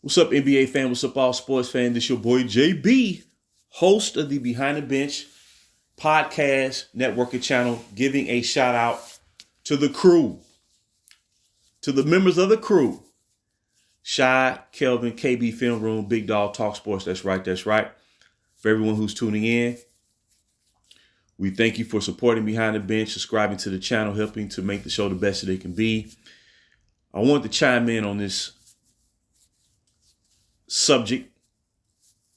What's up, NBA fan? What's up, all sports fan? This your boy JB, host of the Behind the Bench podcast networking channel, giving a shout out to the crew, to the members of the crew. Shy, Kelvin, KB Film Room, Big Dog Talk Sports. That's right, that's right. For everyone who's tuning in, we thank you for supporting Behind the Bench, subscribing to the channel, helping to make the show the best that it can be. I want to chime in on this subject,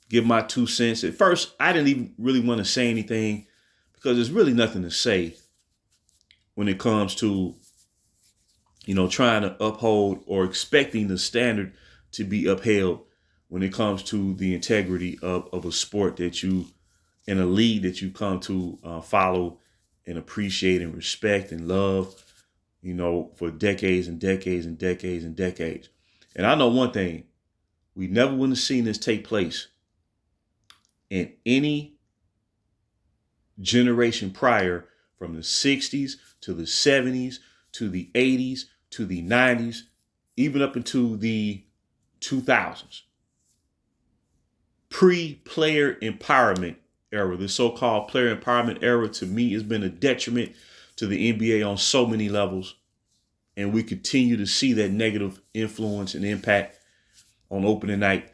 give my 2 cents. At first, I didn't even really want to say anything because there's really nothing to say when it comes to, trying to uphold or expecting the standard to be upheld when it comes to the integrity of a sport that you, in a league that you come to follow and appreciate and respect and love, for decades and decades and decades and decades. And I know one thing, we never would have seen this take place in any generation prior, from the 60s to the 70s to the 80s to the 90s, even up into the 2000s. Pre-player empowerment era, the so-called player empowerment era, to me has been a detriment to the NBA on so many levels. And we continue to see that negative influence and impact on opening night.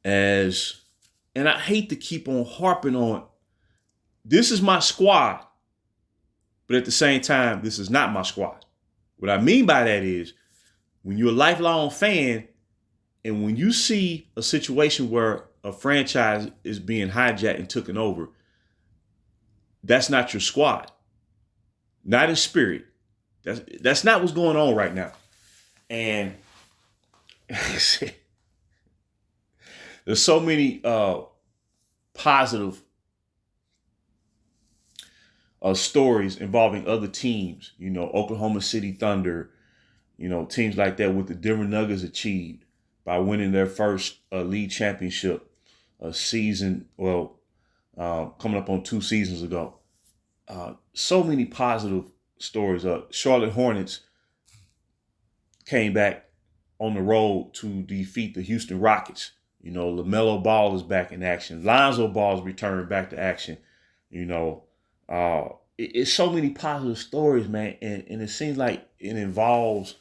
And I hate to keep on harping on, this is my squad, but at the same time, this is not my squad. What I mean by that is, when you're a lifelong fan and when you see a situation where a franchise is being hijacked and taken over, that's not your squad. Not in spirit. That's not what's going on right now. And there's so many positive stories involving other teams, Oklahoma City Thunder, teams like that, what the Denver Nuggets achieved by winning their first league championship season, coming up on 2 seasons ago. So many positive stories. Charlotte Hornets came back on the road to defeat the Houston Rockets. LaMelo Ball is back in action. Lonzo Ball's returned back to action. It's so many positive stories, man. And it seems like it involves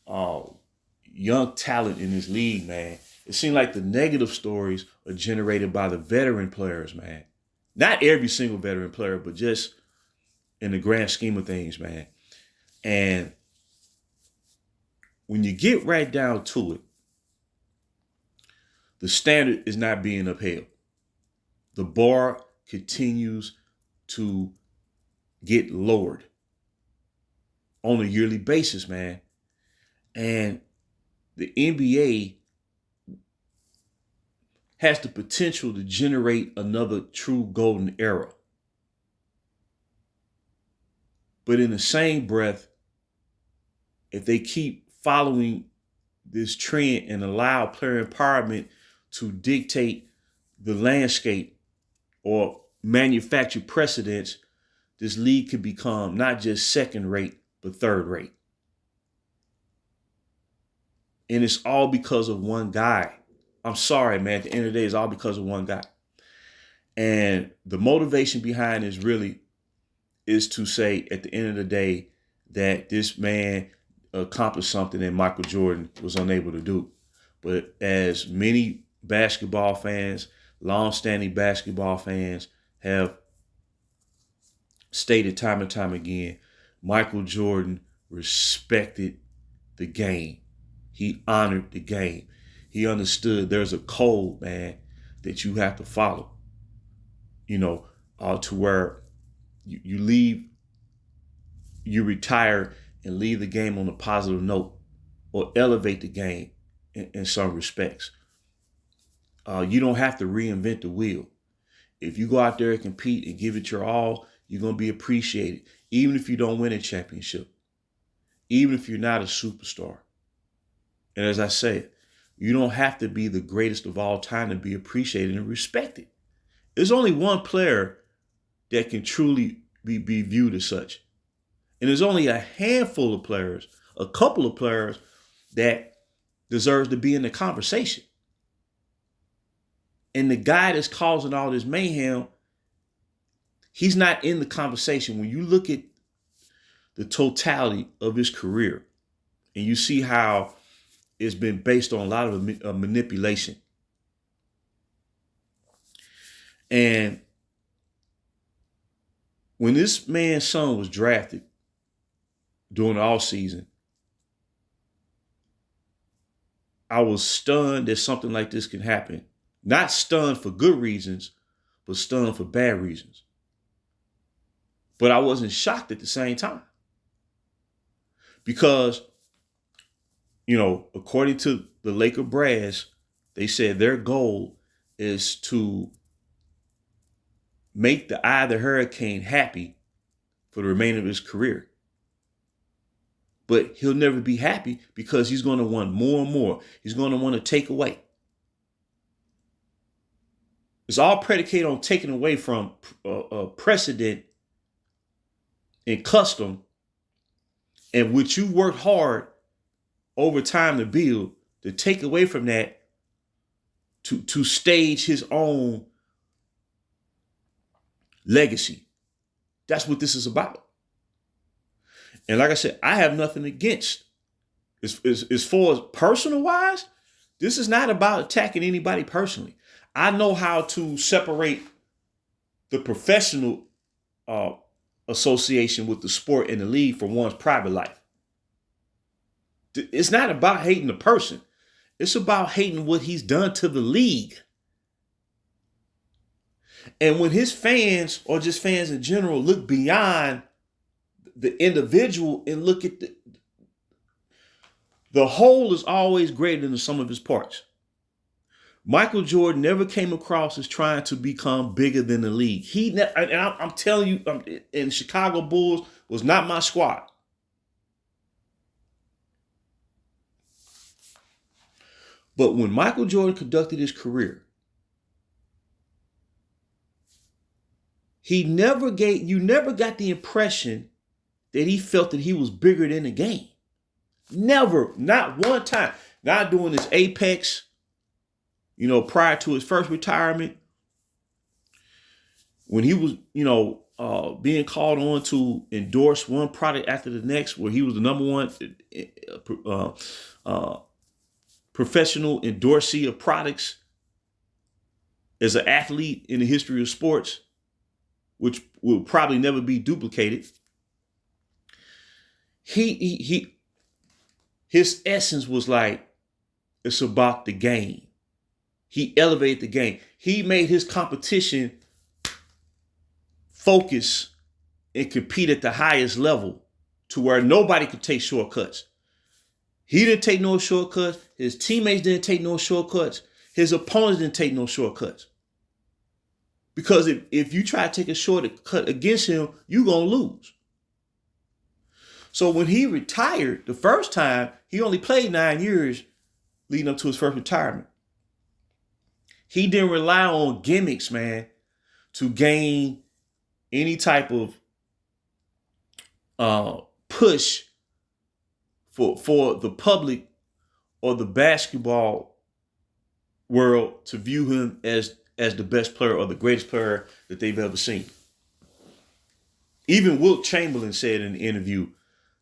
young talent in this league, man. It seems like the negative stories are generated by the veteran players, man. Not every single veteran player, but just in the grand scheme of things, man. And when you get right down to it, the standard is not being upheld. The bar continues to get lowered on a yearly basis, man. And the NBA has the potential to generate another true golden era. But in the same breath, if they keep following this trend and allow player empowerment to dictate the landscape or manufacture precedents, this league could become not just second rate, but third rate. And it's all because of one guy. I'm sorry, man. At the end of the day, it's all because of one guy. And the motivation behind this really is to say, at the end of the day, that this man accomplished something that Michael Jordan was unable to do. But as many basketball fans, long-standing basketball fans, have stated time and time again, Michael Jordan respected the game. He honored the game. He understood there's a code, man, that you have to follow, to where you retire and leave the game on a positive note, or elevate the game in some respects. You don't have to reinvent the wheel. If you go out there and compete and give it your all, you're going to be appreciated, even if you don't win a championship, even if you're not a superstar. And as I said, you don't have to be the greatest of all time to be appreciated and respected. There's only one player that can truly be viewed as such. And there's only a handful of players, a couple of players that deserves to be in the conversation. And the guy that's causing all this mayhem, he's not in the conversation. When you look at the totality of his career and you see how it's been based on a lot of manipulation. And when this man's son was drafted during the offseason, I was stunned that something like this can happen. Not stunned for good reasons, but stunned for bad reasons. But I wasn't shocked at the same time. Because, according to the Laker brass, they said their goal is to make the eye of the hurricane happy for the remainder of his career. But he'll never be happy because he's going to want more and more. He's going to want to take away. It's all predicated on taking away from precedent and custom, and which you worked hard over time to build, to take away from that, to stage his own legacy. That's what this is about. And like I said, I have nothing against, as far as personal wise, this is not about attacking anybody personally. I know how to separate the professional association with the sport and the league from one's private life. It's not about hating the person. It's about hating what he's done to the league. And when his fans, or just fans in general, look beyond the individual and look at the whole is always greater than the sum of his parts. Michael Jordan never came across as trying to become bigger than the league. I'm telling you, and Chicago Bulls was not my squad. But when Michael Jordan conducted his career, you never got the impression that he felt that he was bigger than the game. Never, not one time. Not during his apex, prior to his first retirement, when he was, being called on to endorse one product after the next, where he was the number one professional endorsee of products as an athlete in the history of sports, which will probably never be duplicated. His essence was like, it's about the game. He elevated the game. He made his competition focus and compete at the highest level to where nobody could take shortcuts. He didn't take no shortcuts. His teammates didn't take no shortcuts. His opponents didn't take no shortcuts. Because if you try to take a shortcut against him, you're going to lose. So when he retired the first time, he only played 9 years leading up to his first retirement. He didn't rely on gimmicks, man, to gain any type of push for the public or the basketball world to view him as the best player or the greatest player that they've ever seen. Even Wilt Chamberlain said in the interview,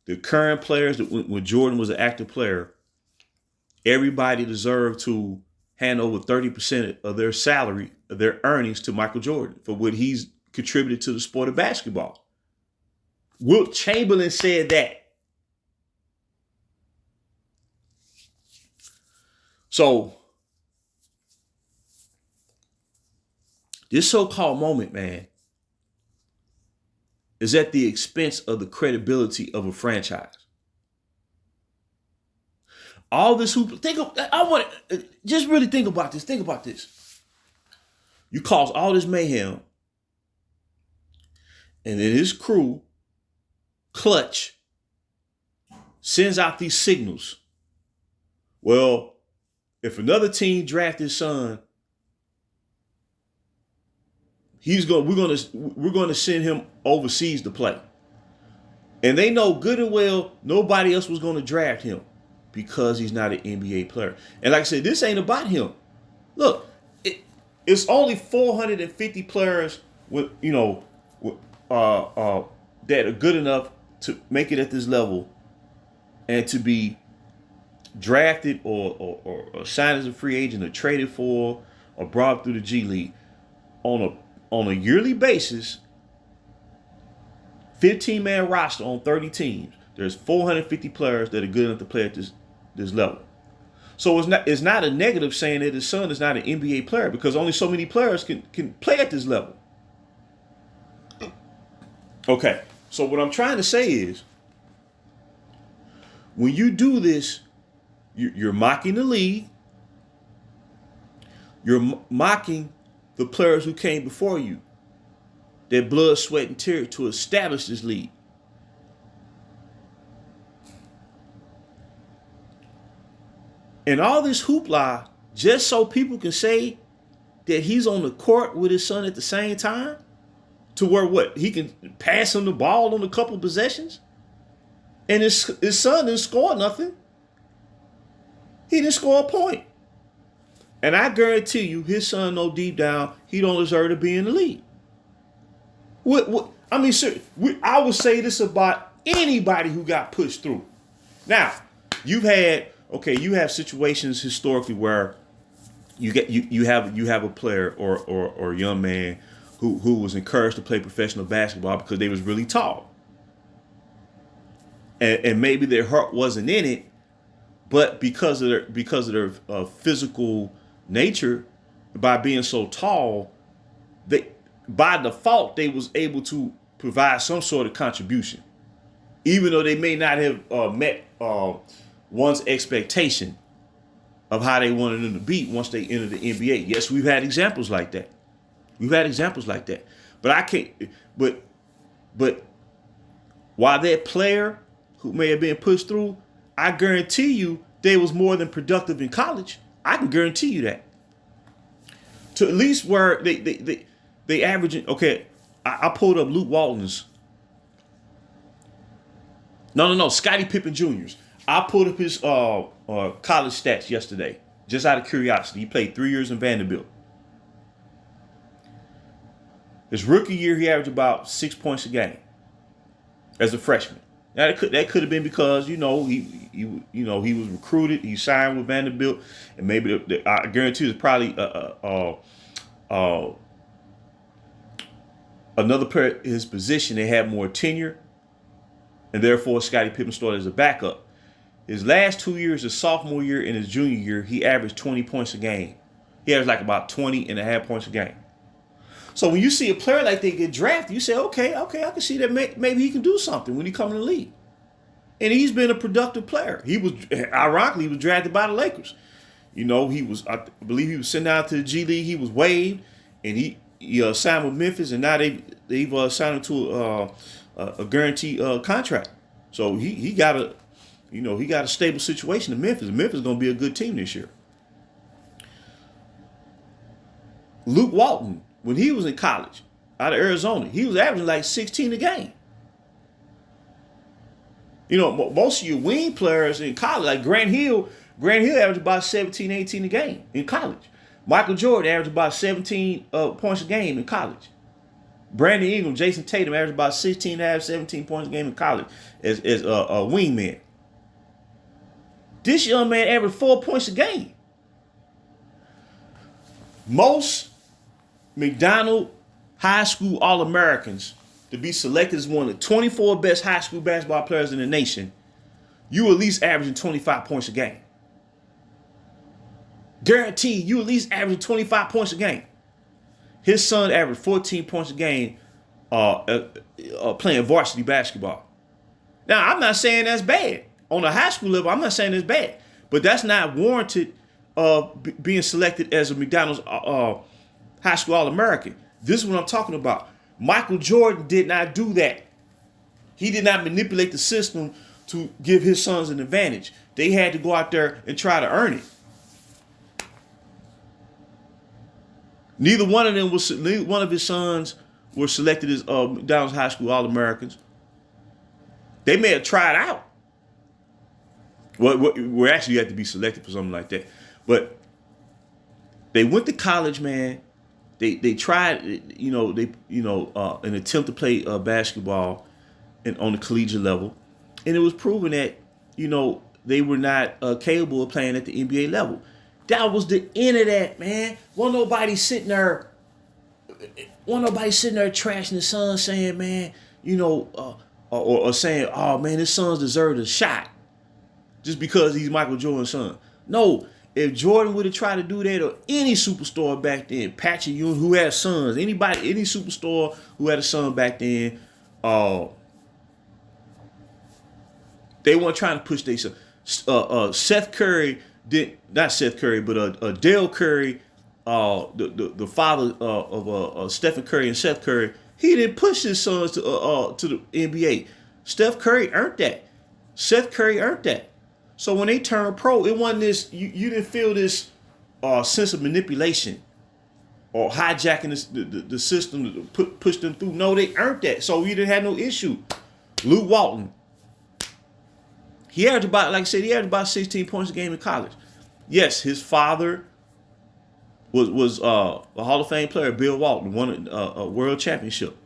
the current players, when Jordan was an active player, everybody deserved to hand over 30% of their salary, of their earnings to Michael Jordan for what he's contributed to the sport of basketball. Wilt Chamberlain said that. So, this so-called moment, man, is at the expense of the credibility of a franchise. All this hoop. Just really think about this. Think about this. You cause all this mayhem, and then his crew, Clutch, sends out these signals. Well, if another team drafts his son, we're gonna send him overseas to play. And they know good and well nobody else was gonna draft him. because he's not an NBA player. And like I said, this ain't about him. Look, it's only 450 players with that are good enough to make it at this level and to be drafted or signed as a free agent or traded for or brought up through the G League on a yearly basis. 15-man roster on 30 teams. There's 450 players that are good enough to play at this level. So it's not a negative saying that his son is not an NBA player, because only so many players can play at this level. Okay, so what I'm trying to say is, when you do this, you're mocking the league. You're mocking the players who came before you, their blood, sweat, and tears to establish this league. And all this hoopla just so people can say that he's on the court with his son at the same time, to where what? He can pass him the ball on a couple of possessions? And his son didn't score nothing. He didn't score a point. And I guarantee you, his son knows deep down he don't deserve to be in the league. I mean, sir, I would say this about anybody who got pushed through. Now, you have situations historically where you have a player or a young man who was encouraged to play professional basketball because they was really tall. And maybe their heart wasn't in it, but because of their physical nature, by being so tall, by default they was able to provide some sort of contribution, even though they may not have met one's expectation of how they wanted them to be once they entered the NBA. Yes, we've had examples like that. But I can't. But while that player who may have been pushed through, I guarantee you they was more than productive in college. I can guarantee you that. To at least where they averaging. Okay, I pulled up Luke Walton's. No, Scottie Pippen Jr.'s. I pulled up his college stats yesterday, just out of curiosity. He played 3 years in Vanderbilt. His rookie year, he averaged about 6 points a game as a freshman. Now that could have been because he was recruited, he signed with Vanderbilt, and maybe I guarantee there's probably another player in his position that had more tenure, and therefore Scottie Pippen started as a backup. His last 2 years, his sophomore year and his junior year, he averaged 20 points a game. He averaged like about 20 and a half points a game. So when you see a player like that get drafted, you say, okay, I can see that maybe he can do something when he comes in the league. And he's been a productive player. Ironically, he was drafted by the Lakers. I believe he was sent out to the G League. He was waived, and he signed with Memphis, and now they've signed him to a guaranteed contract. So he got a stable situation in Memphis. Memphis is going to be a good team this year. Luke Walton, when he was in college out of Arizona, he was averaging like 16 a game. Most of your wing players in college, like Grant Hill averaged about 17, 18 a game in college. Michael Jordan averaged about 17 points a game in college. Brandon Ingram, Jason Tatum averaged about 16 and a half, 17 points a game in college as a wingman. This young man averaged 4 points a game. Most McDonald High School All-Americans to be selected as one of the 24 best high school basketball players in the nation, you at least averaging 25 points a game. Guaranteed, you at least averaging 25 points a game. His son averaged 14 points a game playing varsity basketball. Now, I'm not saying that's bad. On a high school level, I'm not saying that's bad. But that's not warranted being selected as a McDonald's High School All-American. This is what I'm talking about. Michael Jordan did not do that. He did not manipulate the system to give his sons an advantage. They had to go out there and try to earn it. Neither one of his sons were selected as McDonald's High School All-Americans. They may have tried out. Where actually you have to be selected for something like that. But they went to college, man. They tried, an attempt to play basketball on the collegiate level, and it was proven that they were not capable of playing at the NBA level. That was the end of that, man. Wasn't nobody sitting there trashing the son, saying, man, or saying, oh man, his sons deserved a shot just because he's Michael Jordan's son. No, if Jordan would have tried to do that, or any superstar back then, Patrick Ewing, who had sons, any superstar who had a son back then, they weren't trying to push their son. Seth Curry did not Seth Curry, but Dale Curry, the father of Stephen Curry and Seth Curry, he didn't push his sons to the NBA. Steph Curry earned that. Seth Curry earned that. So when they turned pro, it wasn't this. You didn't feel this sense of manipulation or hijacking the system to push them through. No, they earned that. So you didn't have no issue. Luke Walton, he averaged about 16 points a game in college. Yes, his father was a Hall of Fame player, Bill Walton, won a world championship.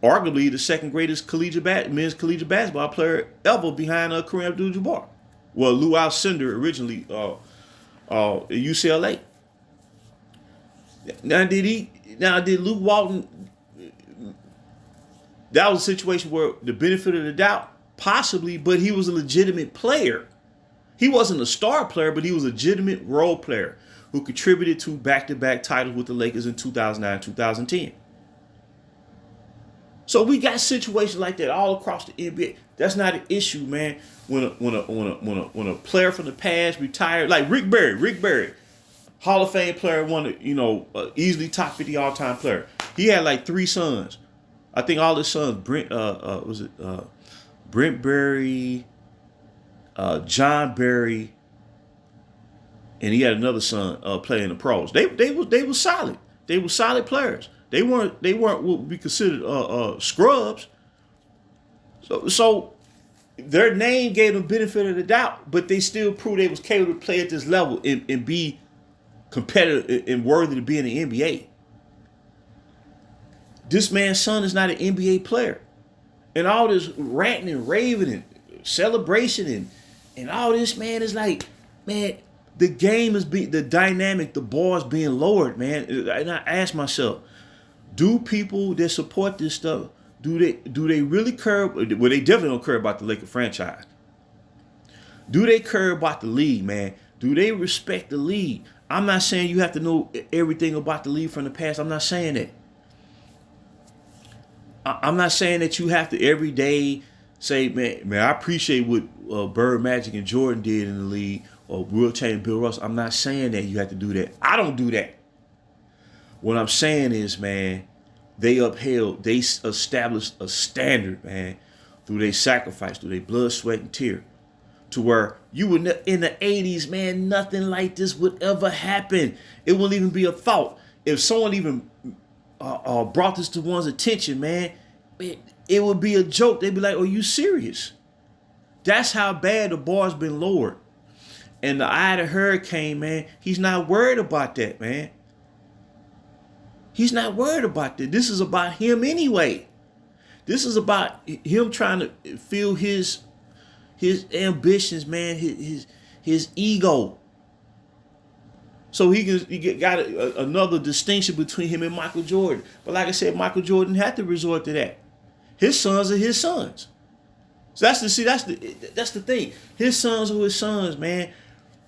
Arguably the second greatest men's collegiate basketball player ever behind Kareem Abdul-Jabbar. Well, Lou Alcindor originally at UCLA. Now did Luke Walton? That was a situation where the benefit of the doubt, possibly, but he was a legitimate player. He wasn't a star player, but he was a legitimate role player who contributed to back-to-back titles with the Lakers in 2009, 2010. So we got situations like that all across the NBA. That's not an issue, man. When a player from the past retired, like Rick Barry, Hall of Fame player, easily top 50 all-time player. He had like 3 sons. I think all his sons, Brent Barry, John Barry, and he had another son playing in the pros. They were solid. They were solid players. They weren't what would be considered scrubs. So their name gave them benefit of the doubt, but they still proved they was capable to play at this level and be competitive and worthy to be in the NBA. This man's son is not an NBA player. And all this ranting and raving and celebration and all this, man, is like, man, the game is the dynamic, the bar is being lowered, man. And I ask myself, do people that support this stuff, do they really care? Well, they definitely don't care about the Laker franchise. Do they care about the league, man? Do they respect the league? I'm not saying you have to know everything about the league from the past. I'm not saying that. I'm not saying that you have to every day say, man, I appreciate what Bird, Magic, and Jordan did in the league, or Will Chamberlain, Bill Russell. I'm not saying that you have to do that. I don't do that. What I'm saying is, man, they established a standard, man, through their sacrifice, through their blood, sweat, and tear, to where you would in the 80s, man, nothing like this would ever happen. It wouldn't even be a thought. If someone even brought this to one's attention, man, it would be a joke. They'd be like, "Are you serious?" That's how bad the bar's been lowered. And the eye of the hurricane, man, he's not worried about that, man. He's not worried about that. This is about him anyway. This is about him trying to feel his ambitions, man, his ego. So he got another distinction between him and Michael Jordan. But like I said, Michael Jordan had to resort to that. His sons are his sons. So that's the thing. His sons are his sons, man.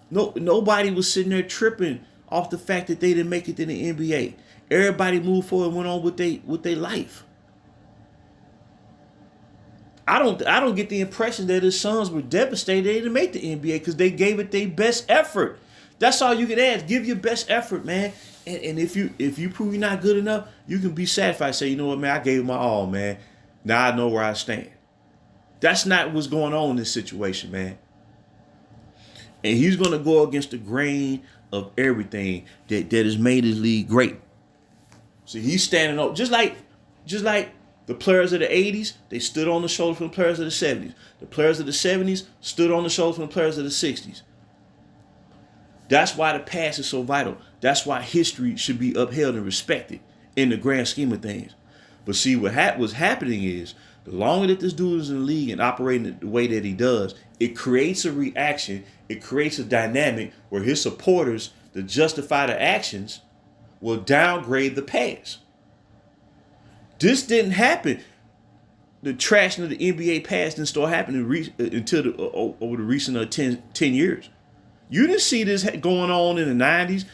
Nobody was sitting there tripping off the fact that they didn't make it to the NBA. Everybody moved forward and went on with their life. I don't get the impression that his sons were devastated they didn't make the NBA because they gave it their best effort. That's all you can ask. Give your best effort, man. And if you prove you're not good enough, you can be satisfied. Say, you know what, man, I gave my all, man. Now I know where I stand. That's not what's going on in this situation, man. And he's going to go against the grain of everything that has made his league great. So he's standing up just like The players of the 80s, they stood on the shoulders from the players of the 70s. The players of the 70s stood on the shoulders from the players of the 60s. That's why the past is so vital. That's why history should be upheld and respected in the grand scheme of things. But see, what's happening is, the longer that this dude is in the league and operating the way that he does, it creates a reaction. It creates a dynamic where his supporters, to justify the actions, will downgrade the past. This didn't happen. The trashing of the NBA past didn't start happening until over the recent 10 years. You didn't see this going on in the 90s.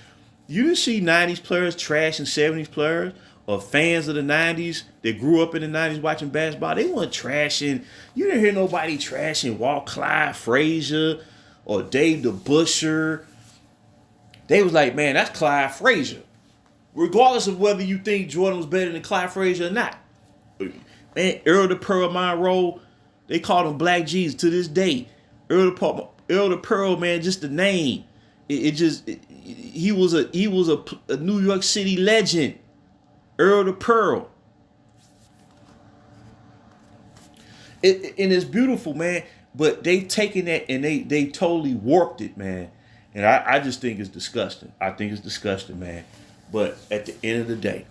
You didn't see 90s players trashing 70s players, or fans of the 90s that grew up in the 90s watching basketball. They weren't trashing. You didn't hear nobody trashing Walt Clyde Frazier or Dave DeBusschere. They was like, man, that's Clyde Frazier. Regardless of whether you think Jordan was better than Clyde Frazier or not. Man, Earl the Pearl Monroe, they called him Black Jesus to this day. Earl the Pearl, man, just the name. He was a New York City legend. Earl the Pearl. And it's beautiful, man. But they've taken that and they totally warped it, man. And I just think it's disgusting. I think it's disgusting, man. But at the end of the day,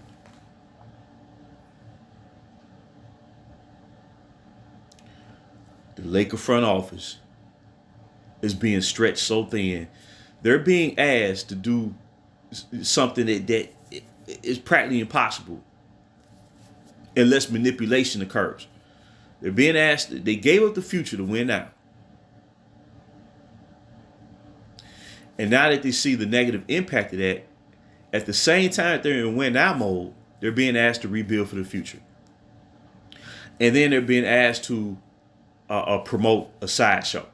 the Laker front office is being stretched so thin. They're being asked to do something that is practically impossible unless manipulation occurs. They're being asked, they gave up the future to win now. And now that they see the negative impact of that, at the same time that they're in win now mode, they're being asked to rebuild for the future. And then they're being asked to promote a sideshow.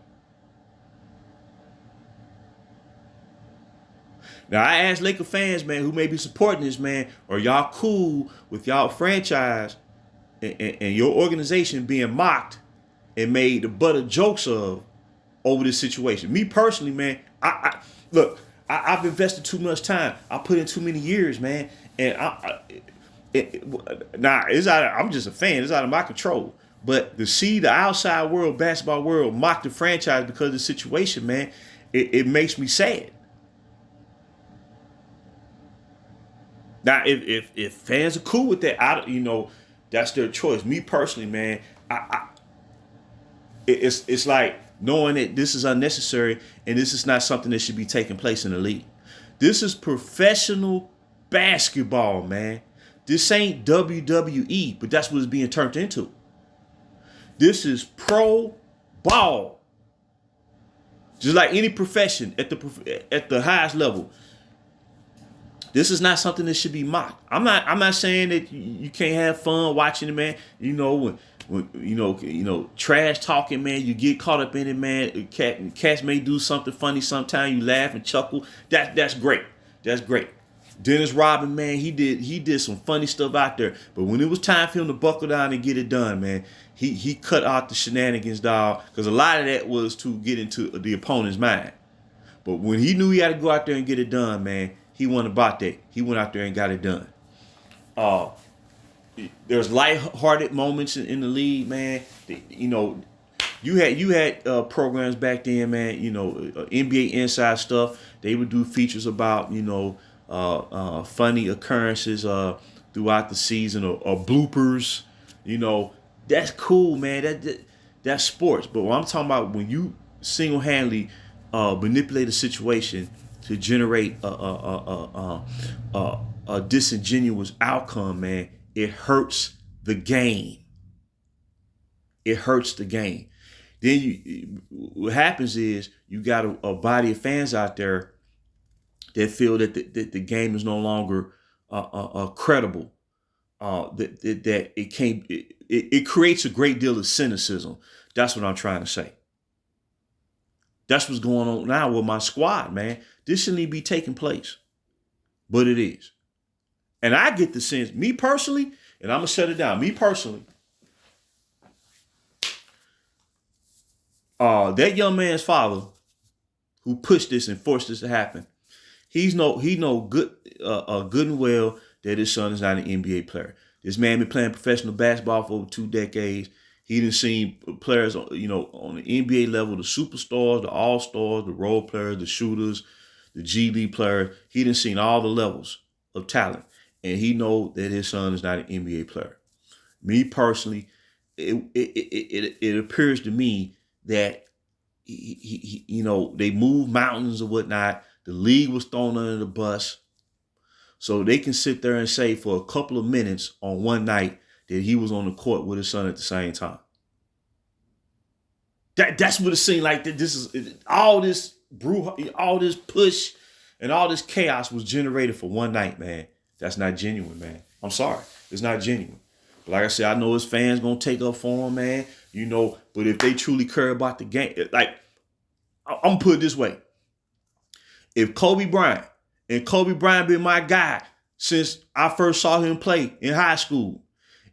Now, I ask Laker fans, man, who may be supporting this, man, are y'all cool with y'all franchise and your organization being mocked and made the butt of jokes of over this situation? Me personally, man, I've invested too much time. I put in too many years, man, and I'm just a fan. It's out of my control. But to see the outside world, basketball world, mock the franchise because of the situation, man, it makes me sad. Now, if fans are cool with that, that's their choice. Me personally, man, it's like knowing that this is unnecessary and this is not something that should be taking place in the league. This is professional basketball, man. This ain't WWE, but that's what it's being turned into. This is pro ball. Just like any profession at the highest level. This is not something that should be mocked. I'm not saying that you can't have fun watching it, man. When trash talking, man, you get caught up in it, man. Cats may do something funny sometime. You laugh and chuckle. That's great. That's great. Dennis Rodman, man, he did some funny stuff out there. But when it was time for him to buckle down and get it done, man, he cut out the shenanigans, dog. Because a lot of that was to get into the opponent's mind. But when he knew he had to go out there and get it done, man, he wasn't about that. He went out there and got it done. There's lighthearted moments in the league, man. You had programs back then, man. NBA Inside stuff. They would do features about funny occurrences throughout the season or bloopers. That's cool, man. That's sports. But what I'm talking about, when you single-handedly manipulate a situation to generate a disingenuous outcome, man, it hurts the game. It hurts the game. Then what happens is you got a body of fans out there that feel that the game is no longer credible. That it can't. It creates a great deal of cynicism. That's what I'm trying to say. That's what's going on now with my squad, man. This shouldn't even be taking place, but it is. And I get the sense, me personally, and I'm gonna shut it down. Me personally, that young man's father, who pushed this and forced this to happen, he know good and well that his son is not an NBA player. This man been playing professional basketball for over 2 decades. He done seen players, you know, on the NBA level, the superstars, the all-stars, the role players, the shooters, the G League players. He done seen all the levels of talent. And he know that his son is not an NBA player. Me personally, it appears to me that you know, they moved mountains or whatnot. The league was thrown under the bus. So they can sit there and say for a couple of minutes on one night that he was on the court with his son at the same time. That's what it seemed like. That this is all this all this push, and all this chaos was generated for one night, man. That's not genuine, man. I'm sorry, it's not genuine. But like I said, I know his fans gonna take up for him, man. You know, but if they truly care about the game, like I'm gonna put it this way: if Kobe Bryant been my guy since I first saw him play in high school.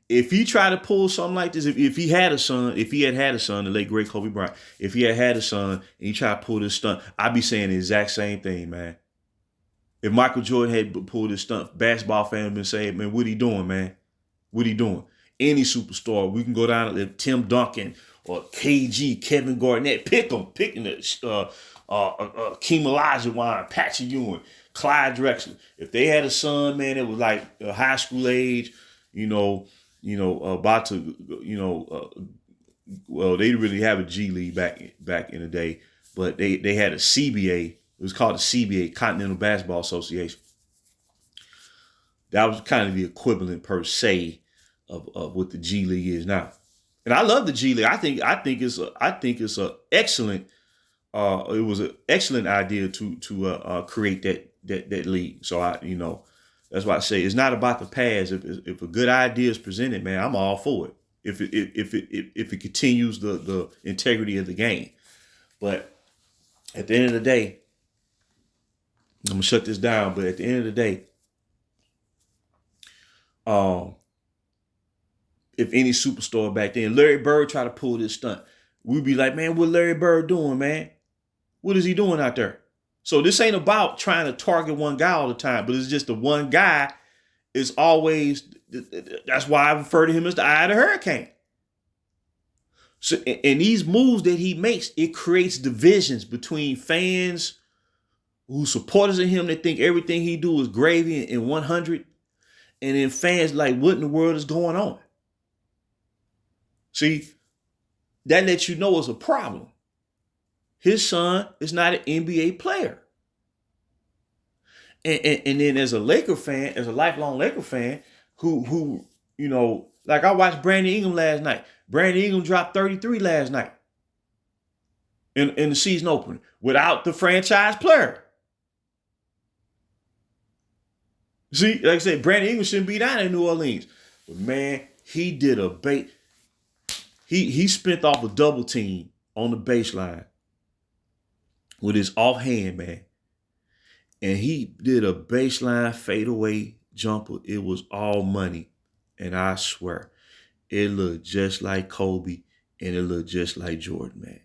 If he tried to pull something like this, if he had a son, the late great Kobe Bryant, if he had a son and he tried to pull this stunt, I'd be saying the exact same thing, man. If Michael Jordan had pulled this stunt, basketball fans would been saying, man, what he doing, man? What he doing? Any superstar, we can go down to Tim Duncan or KG, Kevin Garnett, picking the Keem Olajuwon, Patrick Ewing, Clyde Drexler. If they had a son, man, it was like high school age, about to, well, they didn't really have a G League back in the day, but they had a CBA. It was called the CBA, Continental Basketball Association. That was kind of the equivalent per se of what the G League is now. And I love the G League. I think it's a excellent. It was an excellent idea to create that league. So that's why I say it's not about the past. If a good idea is presented, man, I'm all for it. If it continues the integrity of the game. But at the end of the day, I'm gonna shut this down. But at the end of the day, if any superstar back then, Larry Bird tried to pull this stunt, we'd be like, man, what Larry Bird doing, man? What is he doing out there? So this ain't about trying to target one guy all the time, but it's just the one guy is always, that's why I refer to him as the eye of the hurricane. So, and these moves that he makes, it creates divisions between fans who supporters of him that think everything he do is gravy and 100, and then fans like, what in the world is going on? See, that lets you know it's a problem. His son is not an NBA player. And then as a Laker fan, as a lifelong Laker fan, who like I watched Brandon Ingram last night. Brandon Ingram dropped 33 last night in the season opener without the franchise player. See, like I said, Brandon Ingram shouldn't be down in New Orleans. But man, he did a bait. He spent off a double team on the baseline with his offhand, man. And he did a baseline fadeaway jumper. It was all money. And I swear, it looked just like Kobe and it looked just like Jordan, man.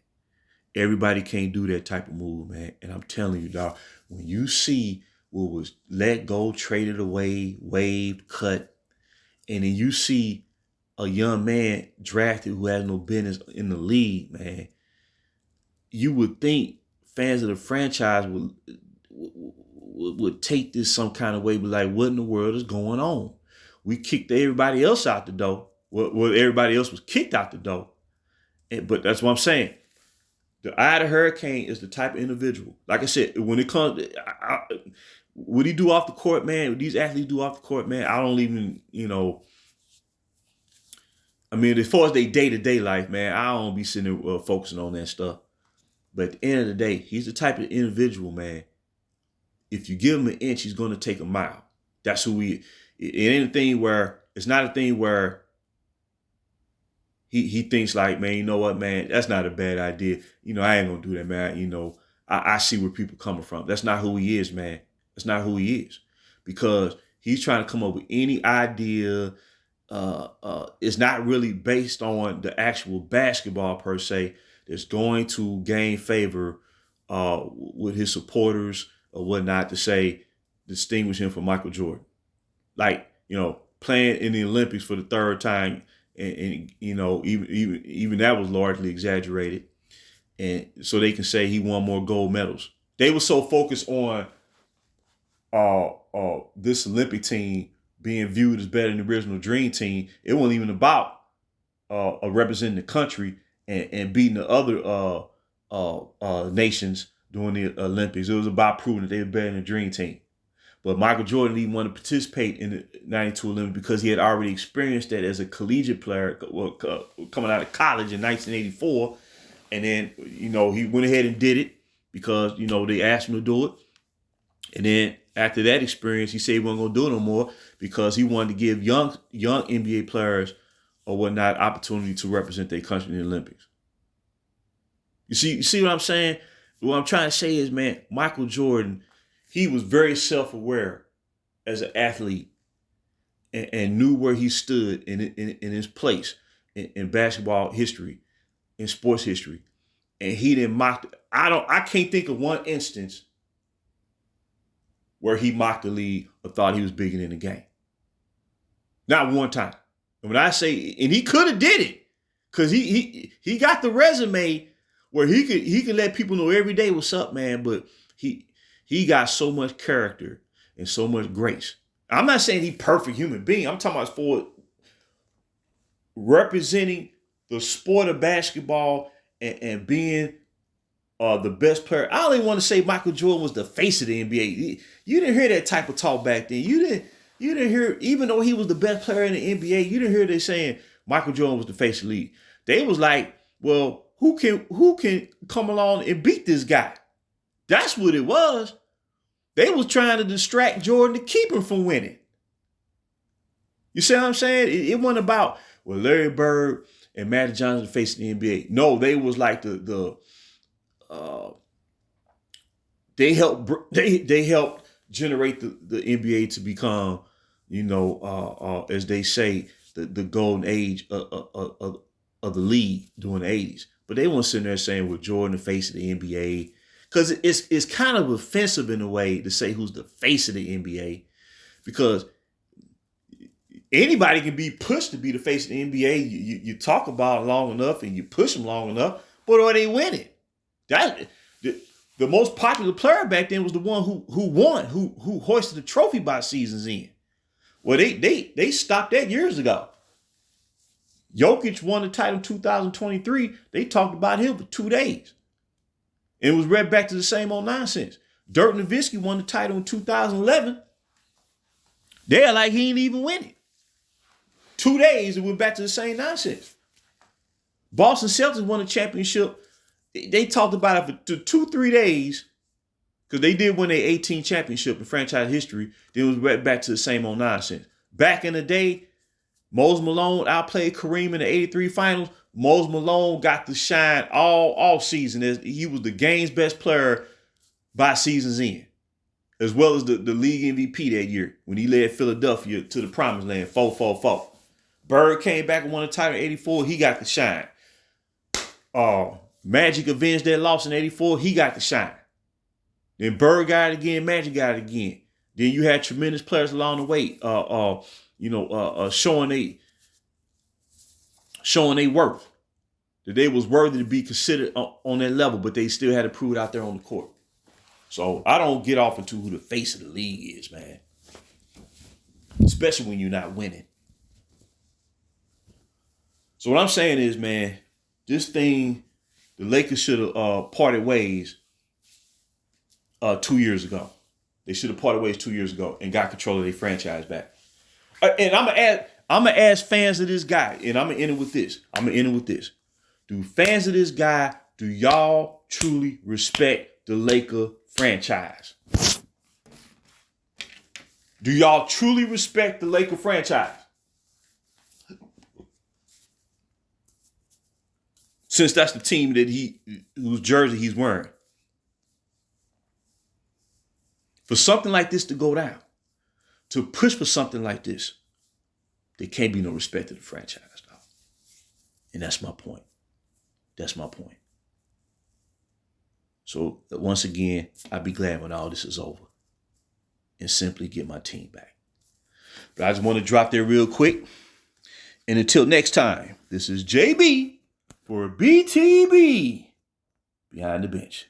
Everybody can't do that type of move, man. And I'm telling you, dog, when you see what was let go, traded away, waived, cut, and then you see a young man drafted who has no business in the league, man, you would think fans of the franchise would take this some kind of way, but like, what in the world is going on? We kicked everybody else out the door. Well, everybody else was kicked out the door. But that's what I'm saying. The eye of the hurricane is the type of individual. Like I said, when it comes, what he do off the court, man, what these athletes do off the court, man, I don't even, I mean, as far as their day-to-day life, man, I don't be sitting there focusing on that stuff. But at the end of the day, he's the type of individual, man. If you give him an inch, he's going to take a mile. That's who he is. It ain't a thing where, it's not a thing where he thinks like, man, you know what, man, that's not a bad idea. I ain't going to do that, man. I see where people coming from. That's not who he is, man. That's not who he is. Because he's trying to come up with any idea. It's not really based on the actual basketball per se that's going to gain favor with his supporters or whatnot to say distinguish him from Michael Jordan. Like, playing in the Olympics for the third time, and even that was largely exaggerated, and so they can say he won more gold medals. They were so focused on this Olympic team being viewed as better than the original Dream Team. It wasn't even about representing the country and beating the other nations during the Olympics. It was about proving that they were better than the Dream Team. But Michael Jordan didn't want to participate in the '92 Olympics because he had already experienced that as a collegiate player coming out of college in 1984. And then, he went ahead and did it because, they asked him to do it. And then after that experience, he said he wasn't going to do it no more because he wanted to give young NBA players or whatnot opportunity to represent their country in the Olympics. You see what I'm saying? What I'm trying to say is, man, Michael Jordan, he was very self-aware as an athlete and knew where he stood in his place in basketball history, in sports history. And he didn't mock. I can't think of one instance where he mocked the league or thought he was bigger than the game. Not one time. And when I say, and he could have did it, because he got the resume where he could let people know every day what's up, man. But he got so much character and so much grace. I'm not saying he's perfect human being. I'm talking about for representing the sport of basketball and being the best player. I don't even want to say Michael Jordan was the face of the NBA. You didn't hear that type of talk back then. You didn't hear, even though he was the best player in the NBA, you didn't hear they saying Michael Jordan was the face of the league. They was like, well, who can come along and beat this guy? That's what it was. They was trying to distract Jordan to keep him from winning. You see what I'm saying? It wasn't about, well, Larry Bird and Magic Johnson facing the NBA. No, they was like they helped generate the NBA to become, as they say, the golden age of the league during the 80s. But they weren't sitting there saying, well, Jordan the face of the NBA. Because it's kind of offensive in a way to say who's the face of the NBA. Because anybody can be pushed to be the face of the NBA. You talk about it long enough and you push them long enough, but are they winning? The most popular player back then was the one who won, who hoisted the trophy by season's end. Well, they stopped that years ago. Jokic won the title in 2023. They talked about him for 2 days. And it was right back to the same old nonsense. Dirk Nowitzki won the title in 2011. They're like he ain't even win it. 2 days, it went back to the same nonsense. Boston Celtics won the championship. They talked about it for 2-3 days because they did win their 18th championship in franchise history. Then it was right back to the same old nonsense. Back in the day, Mose Malone outplayed Kareem in the 83 finals. Mose Malone got the shine all season as he was the game's best player by season's end, as well as the league MVP that year when he led Philadelphia to the promised land, 4-4-4. Bird came back and won the title in 84. He got the shine. Magic avenged that loss in 84. He got the shine. Then Bird got it again. Magic got it again. Then you had tremendous players along the way, showing they worth. That they was worthy to be considered on that level, but they still had to prove it out there on the court. So I don't get off into who the face of the league is, man. Especially when you're not winning. So what I'm saying is, man, this thing, the Lakers should have parted ways 2 years ago. They should have parted ways 2 years ago and got control of their franchise back. And I'm gonna ask fans of this guy, and I'm gonna end it with this. Do fans of this guy, do y'all truly respect the Laker franchise? Do y'all truly respect the Laker franchise? Since that's the team that whose jersey he's wearing. For something like this to go down, to push for something like this, there can't be no respect to the franchise, dog. And that's my point. So once again, I'd be glad when all this is over and simply get my team back. But I just want to drop there real quick. And until next time, this is JB for BTB Behind the Bench.